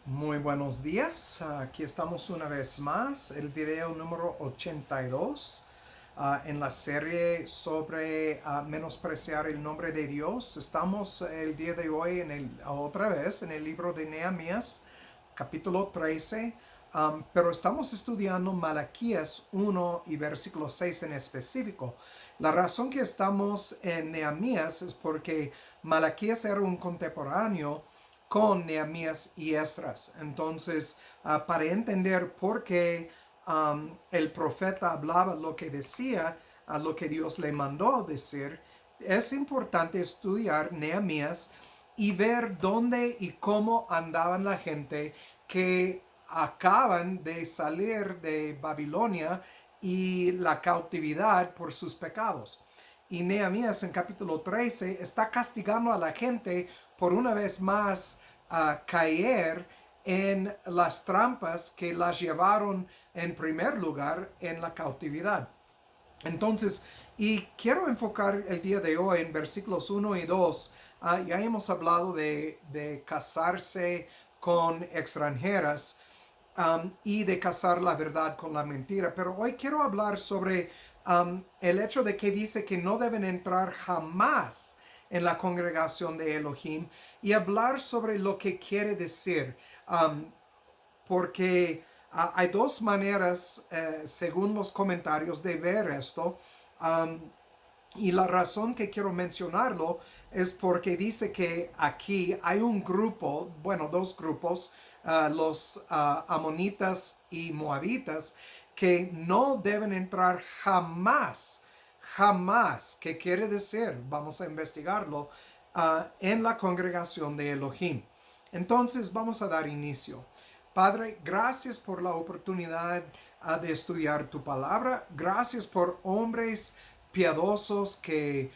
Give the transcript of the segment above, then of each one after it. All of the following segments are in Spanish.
Muy buenos días, aquí estamos una vez más, el video número 82 en la serie sobre menospreciar el nombre de Dios. Estamos el día de hoy otra vez en el libro de Nehemías, capítulo 13, pero estamos estudiando Malaquías 1 y versículo 6 en específico. La razón que estamos en Nehemías es porque Malaquías era un contemporáneo con Nehemías y Esdras. Entonces, para entender por qué el profeta hablaba lo que decía, a lo que Dios le mandó decir, es importante estudiar Nehemías y ver dónde y cómo andaban la gente que acaban de salir de Babilonia y la cautividad por sus pecados. Y Nehemías en capítulo 13 está castigando a la gente por una vez más caer en las trampas que las llevaron en primer lugar en la cautividad. Entonces, y quiero enfocar el día de hoy en versículos 1 y 2. Ya hemos hablado de casarse con extranjeras y de casar la verdad con la mentira. Pero hoy quiero hablar sobre el hecho de que dice que no deben entrar jamás en la congregación de Elohim y hablar sobre lo que quiere decir. Porque hay dos maneras, según los comentarios, de ver esto. Um, y la razón que quiero mencionarlo es porque dice que aquí hay un grupo, bueno, dos grupos, los amonitas y moabitas, que no deben entrar jamás, jamás, ¿qué quiere decir? Vamos a investigarlo, en la congregación de Elohim. Entonces vamos a dar inicio. Padre, gracias por la oportunidad de estudiar tu palabra. Gracias por hombres piadosos que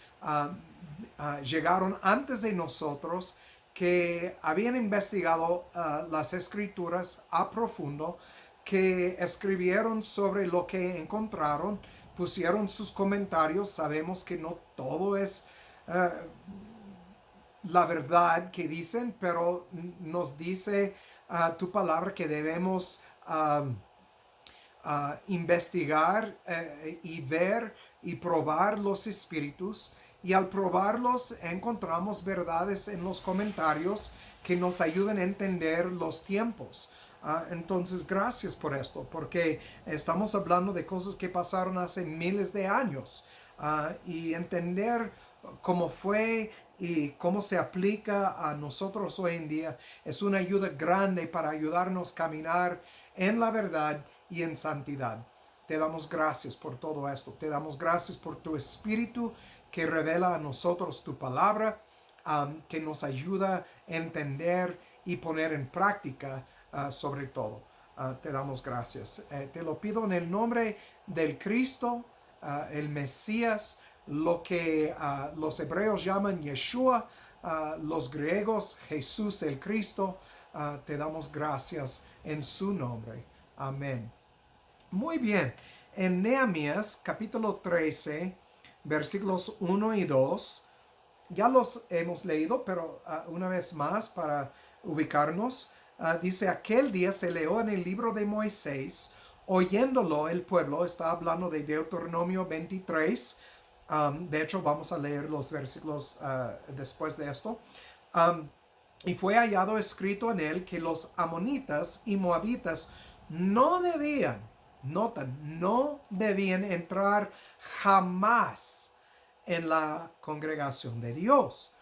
llegaron antes de nosotros, que habían investigado las escrituras a profundo, que escribieron sobre lo que encontraron, pusieron sus comentarios. Sabemos que no todo es uh, la verdad que dicen, pero nos dice tu palabra que debemos investigar y ver y probar los espíritus, y al probarlos encontramos verdades en los comentarios que nos ayudan a entender los tiempos. Entonces, gracias por esto, porque estamos hablando de cosas que pasaron hace miles de años, y entender cómo fue y cómo se aplica a nosotros hoy en día es una ayuda grande para ayudarnos a caminar en la verdad y en santidad. Te damos gracias por todo esto. Te damos gracias por tu espíritu que revela a nosotros tu palabra, que nos ayuda a entender y poner en práctica sobre todo. Te damos gracias. Te lo pido en el nombre del Cristo, el Mesías, lo que los hebreos llaman Yeshua, los griegos Jesús el Cristo. Te damos gracias en su nombre. Amén. Muy bien. En Nehemías capítulo 13, versículos 1 y 2, ya los hemos leído, pero una vez más para ubicarnos, dice, aquel día se leyó en el libro de Moisés, oyéndolo el pueblo, está hablando de Deuteronomio 23. De hecho, vamos a leer los versículos después de esto. Um, y fue hallado escrito en él que los amonitas y moabitas no debían, notan, no debían entrar jamás en la congregación de Dios,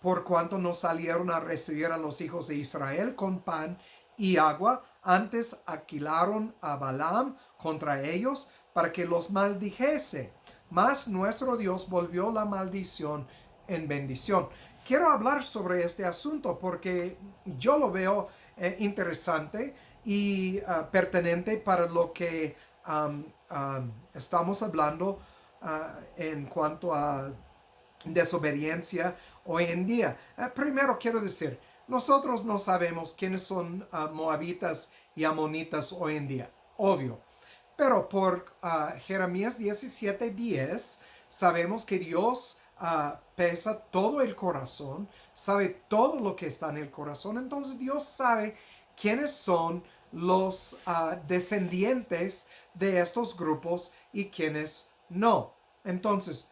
por cuanto no salieron a recibir a los hijos de Israel con pan y agua, antes alquilaron a Balaam contra ellos para que los maldijese. Mas nuestro Dios volvió la maldición en bendición. Quiero hablar sobre este asunto porque yo lo veo interesante y pertinente para lo que estamos hablando en cuanto a desobediencia hoy en día. Primero quiero decir, nosotros no sabemos quiénes son moabitas y amonitas hoy en día, obvio. Pero por Jeremías 17:10 sabemos que Dios pesa todo el corazón, sabe todo lo que está en el corazón. Entonces Dios sabe quiénes son los descendientes de estos grupos y quiénes no. Entonces,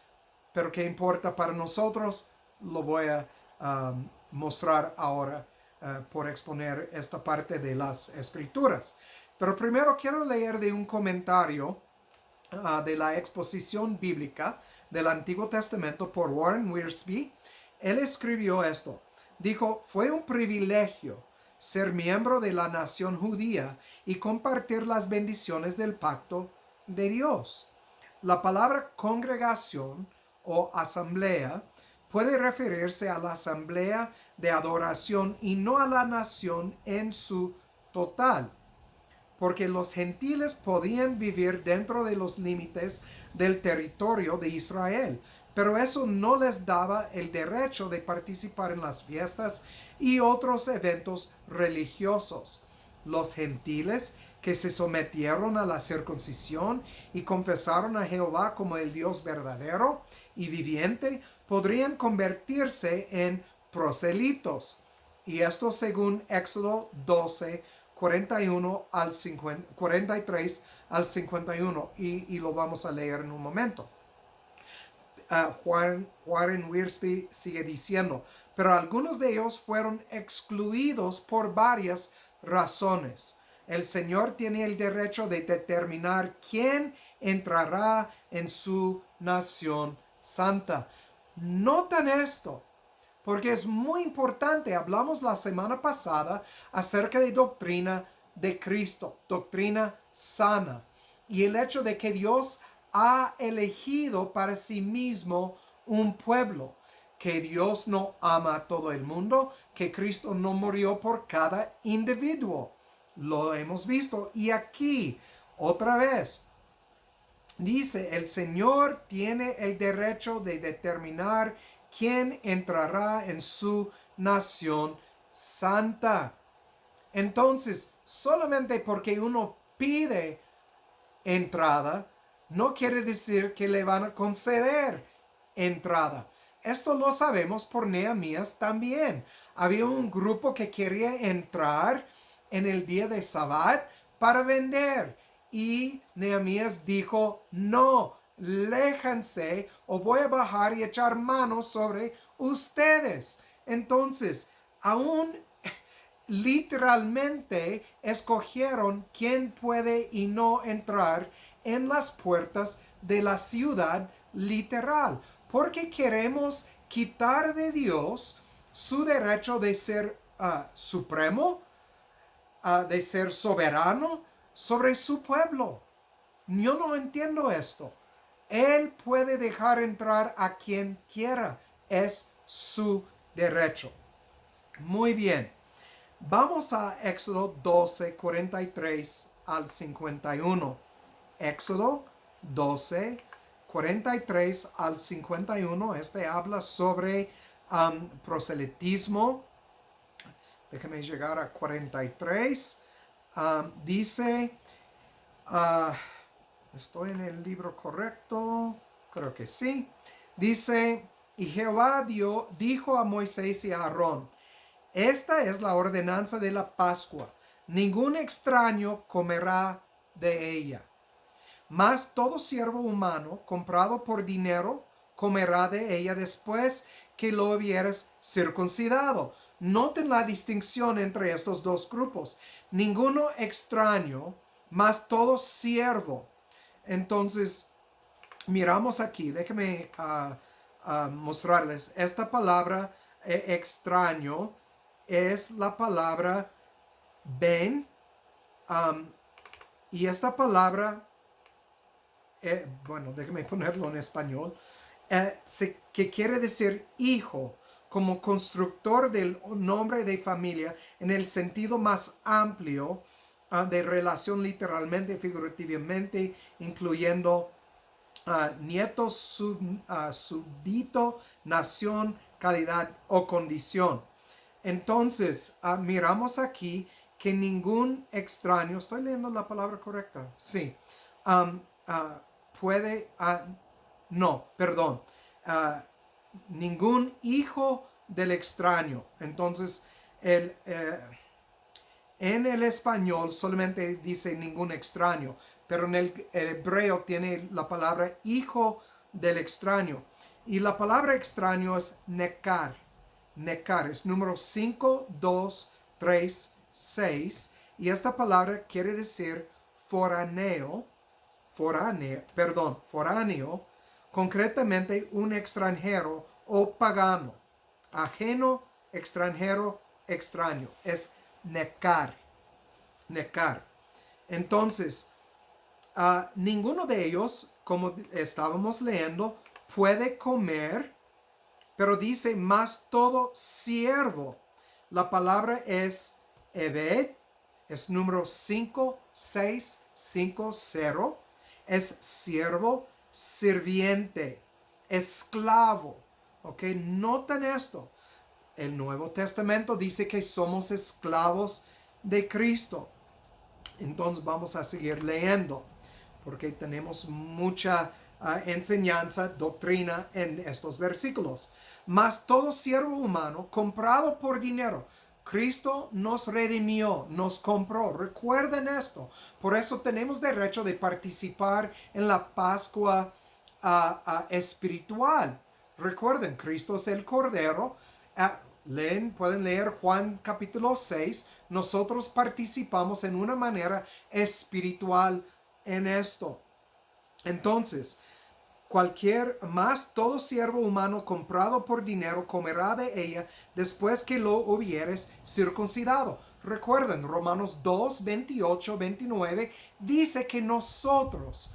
¿pero qué importa para nosotros? Lo voy a mostrar ahora por exponer esta parte de las escrituras. Pero primero quiero leer de un comentario de la exposición bíblica del Antiguo Testamento por Warren Wiersbe. Él escribió esto. Dijo, fue un privilegio ser miembro de la nación judía y compartir las bendiciones del pacto de Dios. La palabra congregación o asamblea puede referirse a la asamblea de adoración y no a la nación en su total, porque los gentiles podían vivir dentro de los límites del territorio de Israel, pero eso no les daba el derecho de participar en las fiestas y otros eventos religiosos. Los gentiles que se sometieron a la circuncisión y confesaron a Jehová como el Dios verdadero y viviente, podrían convertirse en proselitos. Y esto según Éxodo 12, 41 al 50, 43 al 51, y lo vamos a leer en un momento. Warren Wiersbe sigue diciendo, pero algunos de ellos fueron excluidos por varias razones. El Señor tiene el derecho de determinar quién entrará en su nación santa. Noten esto, porque es muy importante. Hablamos la semana pasada acerca de doctrina de Cristo, doctrina sana, y el hecho de que Dios ha elegido para sí mismo un pueblo, que Dios no ama a todo el mundo, que Cristo no murió por cada individuo. Lo hemos visto. Y aquí, otra vez, dice, el Señor tiene el derecho de determinar quién entrará en su nación santa. Entonces, solamente porque uno pide entrada, no quiere decir que le van a conceder entrada. Esto lo sabemos por Nehemías también. Había un grupo que quería entrar en el día de Sabbat para vender. Y Nehemías dijo, no, léjanse o voy a bajar y echar manos sobre ustedes. Entonces, aún literalmente escogieron quién puede y no entrar en las puertas de la ciudad literal, porque queremos quitar de Dios su derecho de ser supremo, de ser soberano sobre su pueblo. Yo no entiendo esto. Él puede dejar entrar a quien quiera. Es su derecho. Muy bien. Vamos a Éxodo 12, 43 al 51. Éxodo 12, 43 al 51. Este habla sobre proselitismo. Déjame llegar a 43. Dice, estoy en el libro correcto, creo que sí. Dice, y Jehová dijo a Moisés y a Aarón, esta es la ordenanza de la Pascua. Ningún extraño comerá de ella. Mas todo siervo humano comprado por dinero comerá de ella después que lo hubieres circuncidado. Noten la distinción entre estos dos grupos. Ninguno extraño, mas todo siervo. Entonces, miramos aquí. Déjenme mostrarles. Esta palabra extraño es la palabra ben, y esta palabra, bueno, déjeme ponerlo en español, que quiere decir hijo, como constructor del nombre de familia en el sentido más amplio de relación literalmente y figurativamente, incluyendo nietos, súbdito, nación, calidad o condición. Entonces, miramos aquí que ningún extraño, ¿estoy leyendo la palabra correcta? Sí. Puede, no, perdón. Ningún hijo del extraño. Entonces, En el español solamente dice ningún extraño, pero en el hebreo tiene la palabra hijo del extraño. Y la palabra extraño es nekar. Nekar es número 5236. Y esta palabra quiere decir foráneo, foráneo, concretamente un extranjero o pagano. Ajeno, extranjero, extraño. Es nekar. Nekar. Entonces, ninguno de ellos, como estábamos leyendo, puede comer, pero dice más todo siervo. La palabra es Eved, es número 5650, es siervo, sirviente, esclavo. ¿Ok? Noten esto. El Nuevo Testamento dice que somos esclavos de Cristo. Entonces vamos a seguir leyendo porque tenemos mucha enseñanza, doctrina en estos versículos. Mas todo siervo humano comprado por dinero. Cristo nos redimió, nos compró. Recuerden esto. Por eso tenemos derecho de participar en la Pascua espiritual. Recuerden, Cristo es el Cordero. Pueden leer Juan capítulo 6. Nosotros participamos en una manera espiritual en esto. Entonces, todo siervo humano comprado por dinero comerá de ella después que lo hubieres circuncidado. Recuerden, Romanos 2, 28, 29 dice que nosotros,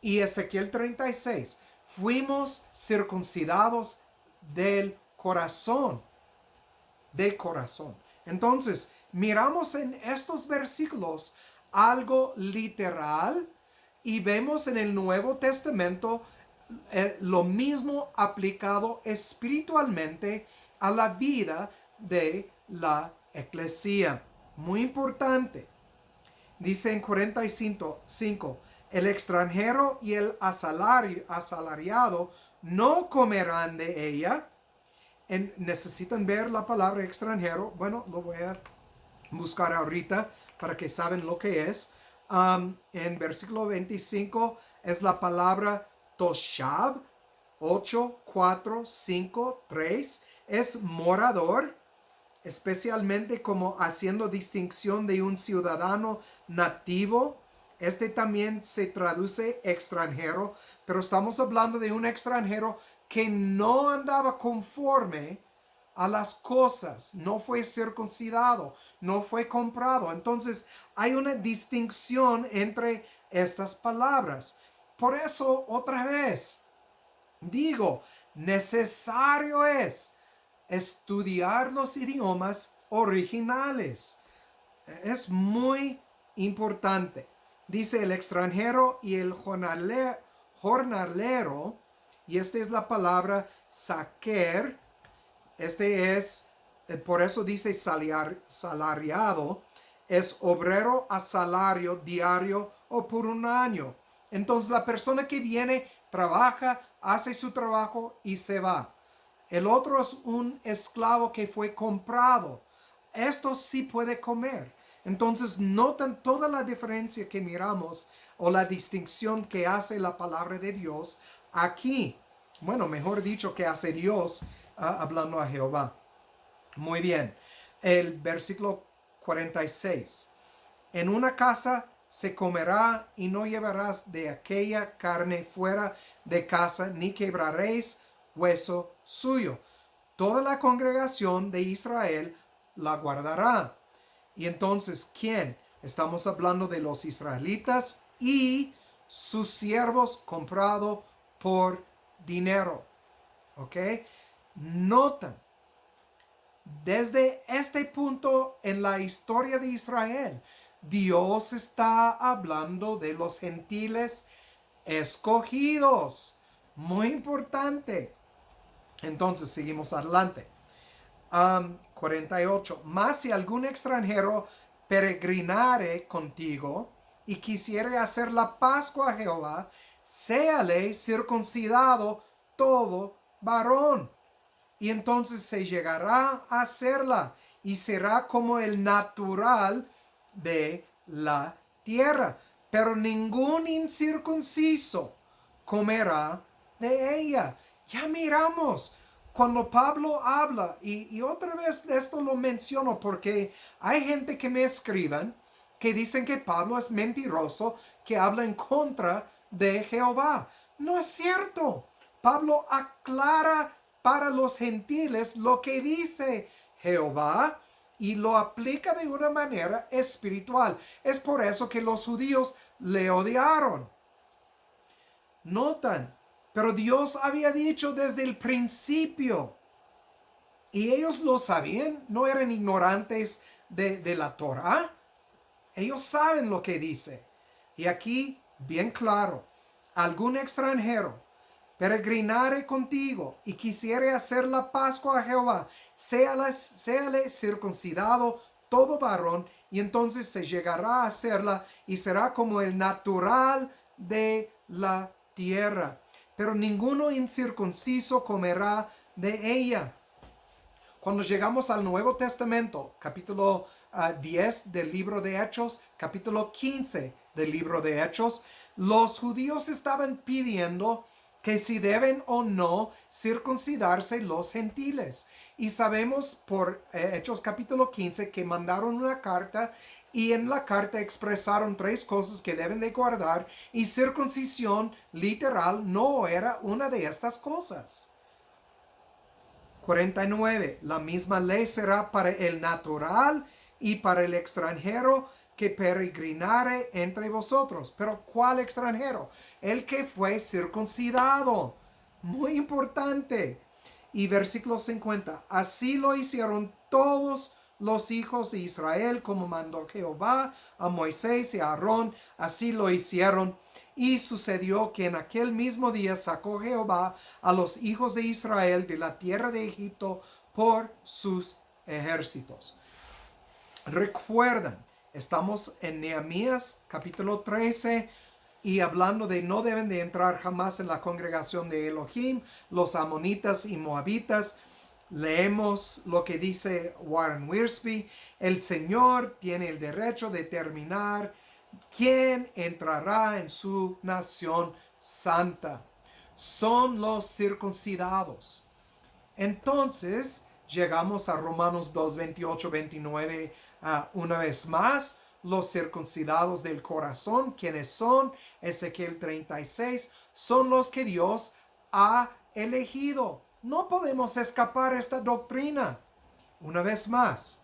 y Ezequiel 36, fuimos circuncidados del corazón. De corazón. Entonces, miramos en estos versículos algo literal y vemos en el Nuevo Testamento lo mismo aplicado espiritualmente a la vida de la iglesia. Muy importante. Dice en 45, el extranjero y el asalariado no comerán de ella. Necesitan ver la palabra extranjero. Bueno, lo voy a buscar ahorita para que saben lo que es. En versículo 25 es la palabra toshab, 8453. Es morador, especialmente como haciendo distinción de un ciudadano nativo. Este también se traduce extranjero, pero estamos hablando de un extranjero que no andaba conforme a las cosas, no fue circuncidado, no fue comprado. Entonces hay una distinción entre estas palabras. Por eso, otra vez, digo, necesario es estudiar los idiomas originales. Es muy importante. Dice el extranjero y el jornalero, y esta es la palabra saquer. Por eso dice salariado, es obrero a salario diario o por un año. Entonces la persona que viene, trabaja, hace su trabajo y se va. El otro es un esclavo que fue comprado. Esto sí puede comer. Entonces notan toda la diferencia que miramos o la distinción que hace la palabra de Dios aquí. Bueno, mejor dicho, que hace Dios hablando a Jehová. Muy bien. El versículo 46. En una casa se comerá y no llevarás de aquella carne fuera de casa, ni quebraréis hueso suyo. Toda la congregación de Israel la guardará. Y entonces, ¿quién? Estamos hablando de los israelitas y sus siervos comprados por dinero. ¿Ok? Notan, desde este punto en la historia de Israel, Dios está hablando de los gentiles escogidos. Muy importante. Entonces, seguimos adelante. 48. Mas si algún extranjero peregrinare contigo y quisiere hacer la Pascua a Jehová, séale circuncidado todo varón. Y entonces se llegará a hacerla y será como el natural de la tierra, pero ningún incircunciso comerá de ella. Ya miramos cuando Pablo habla, y otra vez esto lo menciono porque hay gente que me escriben que dicen que Pablo es mentiroso, que habla en contra de Jehová. No es cierto. Pablo aclara para los gentiles lo que dice Jehová y lo aplica de una manera espiritual. Es por eso que los judíos le odiaron. Notan, pero Dios había dicho desde el principio, y ellos lo sabían, no eran ignorantes de la Torah. Ellos saben lo que dice. Y aquí, bien claro, algún extranjero peregrinare contigo y quisiere hacer la Pascua a Jehová, séale circuncidado todo varón, y entonces se llegará a hacerla y será como el natural de la tierra. Pero ninguno incircunciso comerá de ella. Cuando llegamos al Nuevo Testamento, capítulo 10 del libro de Hechos, capítulo 15 del libro de Hechos, los judíos estaban pidiendo que si deben o no circuncidarse los gentiles. Y sabemos por Hechos capítulo 15 que mandaron una carta, y en la carta expresaron 3 cosas que deben de guardar, y circuncisión literal no era una de estas cosas. 49. La misma ley será para el natural y para el extranjero que peregrinare entre vosotros. Pero ¿cuál extranjero? El que fue circuncidado. Muy importante. Y versículo 50. Así lo hicieron todos los hijos de Israel, como mandó Jehová a Moisés y a Aarón. Así lo hicieron. Y sucedió que en aquel mismo día sacó Jehová a los hijos de Israel de la tierra de Egipto por sus ejércitos. Recuerdan, estamos en Nehemías capítulo 13 y hablando de no deben de entrar jamás en la congregación de Elohim, los amonitas y moabitas. Leemos lo que dice Warren Wiersbe: el Señor tiene el derecho de determinar quién entrará en su nación santa. Son los circuncidados. Entonces llegamos a Romanos 2, 28, 29 una vez más. Los circuncidados del corazón, ¿quiénes son? Ezequiel 36, son los que Dios ha elegido. No podemos escapar esta doctrina. Una vez más,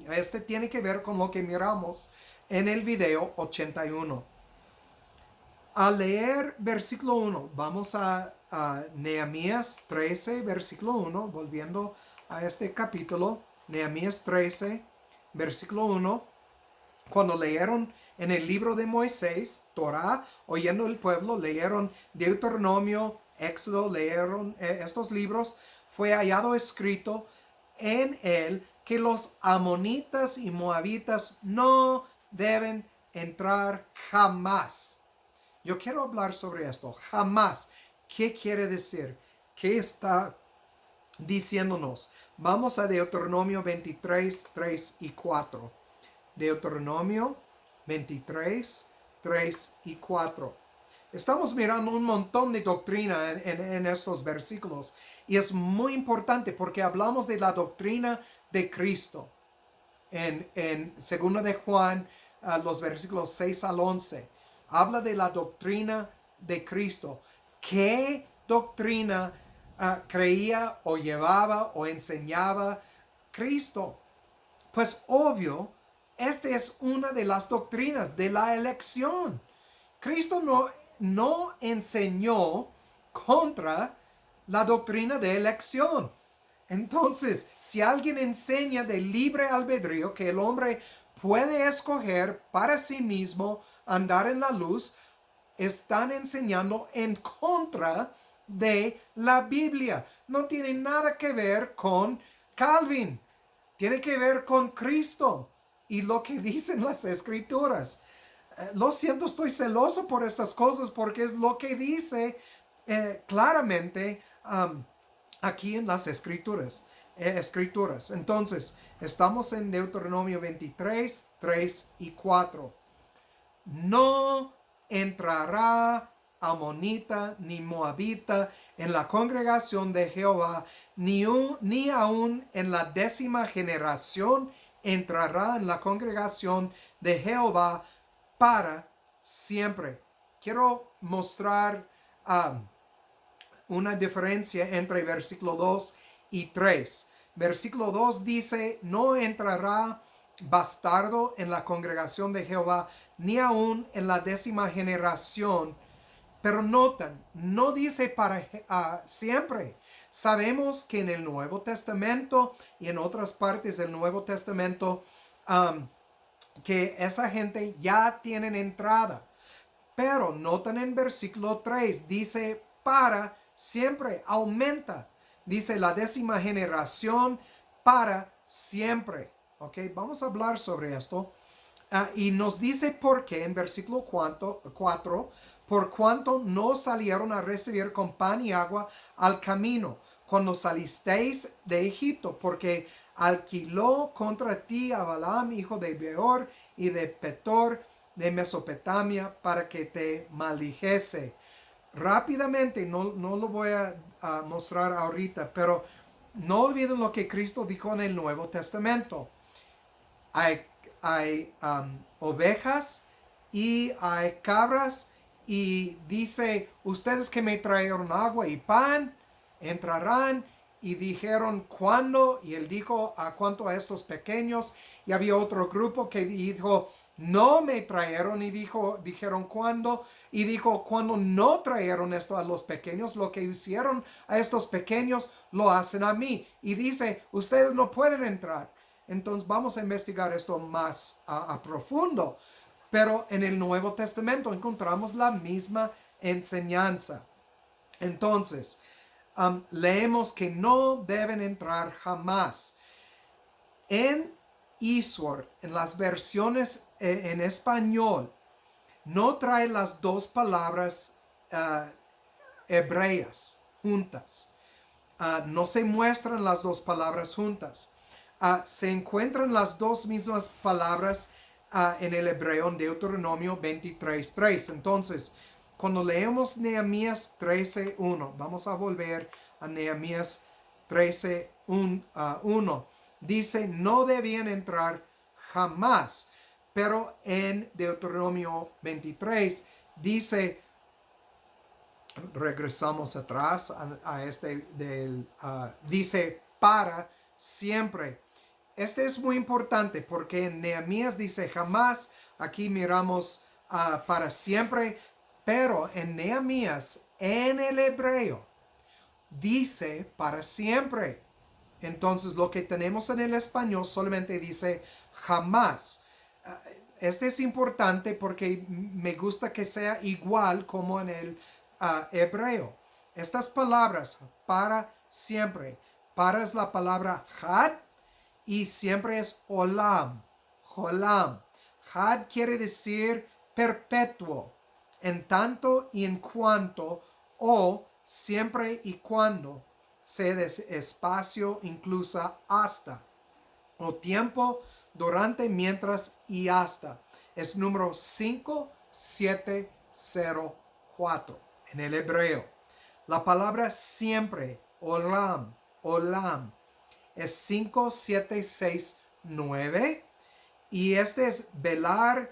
este tiene que ver con lo que miramos en el video 81. Al leer versículo 1, vamos a Nehemías 13, versículo 1, volviendo a este capítulo, Nehemías 13, versículo 1. Cuando leyeron en el libro de Moisés, Torah, oyendo el pueblo, leyeron Deuteronomio, Éxodo, leyeron estos libros, fue hallado escrito en él que los amonitas y moabitas no deben entrar jamás. Yo quiero hablar sobre esto, jamás. ¿Qué quiere decir? ¿Qué está diciéndonos? Vamos a Deuteronomio 23, 3 y 4. Deuteronomio 23, 3 y 4. Estamos mirando un montón de doctrina en estos versículos, y es muy importante porque hablamos de la doctrina de Cristo. En 2 de Juan, los versículos 6 al 11, habla de la doctrina de Cristo. ¿Qué doctrina creía o llevaba o enseñaba Cristo? Pues obvio, esta es una de las doctrinas de la elección. Cristo no enseñó contra la doctrina de elección. Entonces, si alguien enseña de libre albedrío, que el hombre puede escoger para sí mismo andar en la luz, están enseñando en contra de la Biblia. No tiene nada que ver con Calvin. Tiene que ver con Cristo y lo que dicen las Escrituras. Lo siento, estoy celoso por estas cosas porque es lo que dice claramente aquí en las Escrituras. escrituras. Entonces, estamos en Deuteronomio 23, 3 y 4. No entrará amonita ni moabita en la congregación de Jehová, ni aun en la 10ª generación entrará en la congregación de Jehová para siempre. Quiero mostrar una diferencia entre versículo 2 y 3. Versículo 2 dice, no entrará bastardo en la congregación de Jehová, ni aun en la 10ª generación. Pero notan, no dice para siempre. Sabemos que en el Nuevo Testamento y en otras partes del Nuevo Testamento, que esa gente ya tienen entrada. Pero notan en versículo 3, dice para siempre, aumenta. Dice la 10ª generación para siempre. Ok, vamos a hablar sobre esto. Y nos dice por qué en versículo 4, por cuanto no salieron a recibir con pan y agua al camino, cuando salisteis de Egipto, porque alquiló contra ti a Balaam, hijo de Beor, y de Petor, de Mesopotamia, para que te maldijese. Rápidamente, no lo voy a mostrar ahorita, pero no olviden lo que Cristo dijo en el Nuevo Testamento. Hay ovejas y hay cabras, y dice, ustedes que me trajeron agua y pan, entrarán. Y dijeron, ¿cuándo? Y él dijo, ¿a cuánto a estos pequeños? Y había otro grupo que dijo, no me trajeron. Y dijeron, ¿cuándo? Y dijo, cuando no trajeron esto a los pequeños, lo que hicieron a estos pequeños, lo hacen a mí. Y dice, ustedes no pueden entrar. Entonces vamos a investigar esto más a profundo. Pero en el Nuevo Testamento encontramos la misma enseñanza. Entonces, leemos que no deben entrar jamás. En Eastward, en las versiones en español, no trae las dos palabras hebreas juntas. No se muestran las dos palabras juntas. Se encuentran las dos mismas palabras en el hebreo en Deuteronomio 23:3. Entonces, cuando leemos Nehemías 13:1, vamos a volver a Nehemías 13:1. Dice, no debían entrar jamás. Pero en Deuteronomio 23 dice, regresamos atrás dice para siempre. Este es muy importante porque en Nehemías dice jamás, aquí miramos para siempre, pero en Nehemías, en el hebreo, dice para siempre. Entonces lo que tenemos en el español solamente dice jamás. Este es importante porque me gusta que sea igual como en el hebreo. Estas palabras para siempre. Para es la palabra had y siempre es olam. Olam. Had quiere decir perpetuo. En tanto y en cuanto, o siempre y cuando, se espacio incluso hasta, o tiempo, durante, mientras y hasta. Es número 5704 en el hebreo. La palabra siempre, olam, es 5769, y este es velar,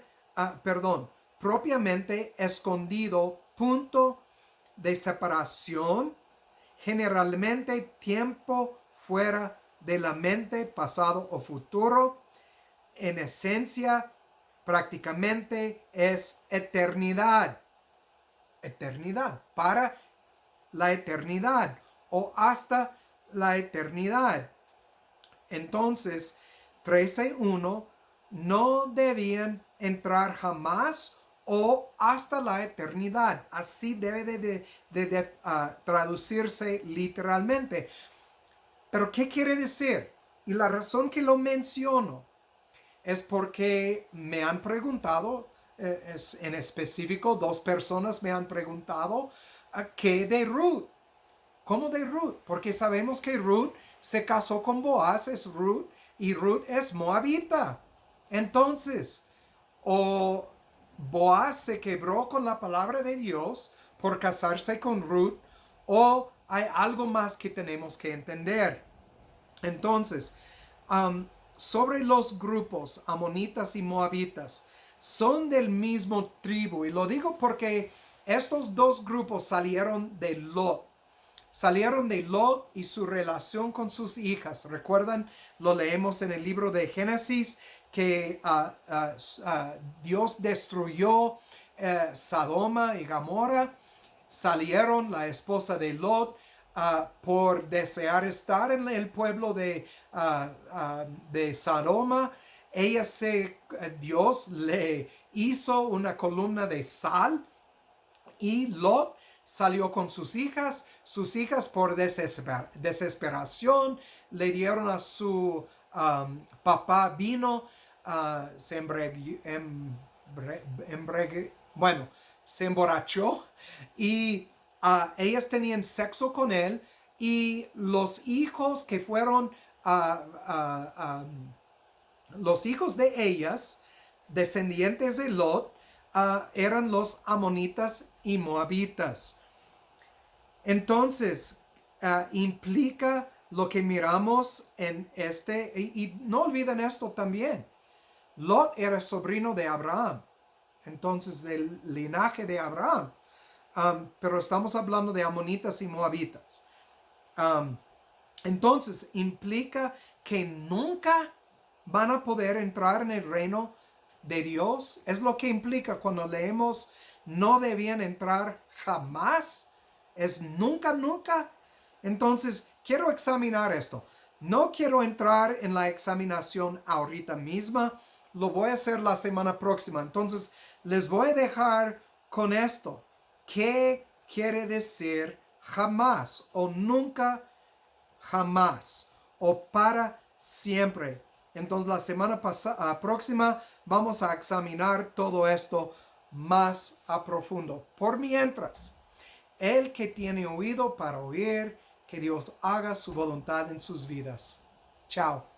propiamente escondido, punto de separación, generalmente tiempo fuera de la mente, pasado o futuro. En esencia, prácticamente es eternidad. Eternidad, para la eternidad o hasta la eternidad. Entonces, 13:1, no debían entrar jamás o hasta la eternidad. Así debe de traducirse literalmente. Pero ¿qué quiere decir? Y la razón que lo menciono es porque me han preguntado, en específico 2 personas me han preguntado, ¿qué de Ruth? ¿Cómo de Ruth? Porque sabemos que Ruth se casó con Boaz, es Ruth, y Ruth es moabita. Entonces, o Boaz se quebró con la palabra de Dios por casarse con Ruth, o hay algo más que tenemos que entender. Entonces, sobre los grupos amonitas y moabitas, son del mismo tribu. Y lo digo porque estos dos grupos salieron de Lot. Salieron de Lot y su relación con sus hijas. ¿Recuerdan? Lo leemos en el libro de Génesis que Dios destruyó Sodoma y Gomorra. Salieron la esposa de Lot por desear estar en el pueblo de Sodoma. Dios le hizo una columna de sal y Lot salió con sus hijas por desesperación le dieron a su papá vino, se emborrachó y ellas tenían sexo con él y los hijos que fueron los hijos de ellas, descendientes de Lot, eran los amonitas y moabitas. Entonces, implica lo que miramos en y no olviden esto también. Lot era sobrino de Abraham, entonces del linaje de Abraham. Pero estamos hablando de amonitas y moabitas. Entonces, implica que nunca van a poder entrar en el reino de Dios. Es lo que implica cuando leemos no debían entrar jamás. Es nunca, nunca. Entonces, quiero examinar esto. No quiero entrar en la examinación ahorita misma. Lo voy a hacer la semana próxima. Entonces, les voy a dejar con esto. ¿Qué quiere decir jamás o nunca jamás o para siempre? Entonces la semana próxima vamos a examinar todo esto más a profundo. Por mientras, el que tiene oído para oír, que Dios haga su voluntad en sus vidas. Chao.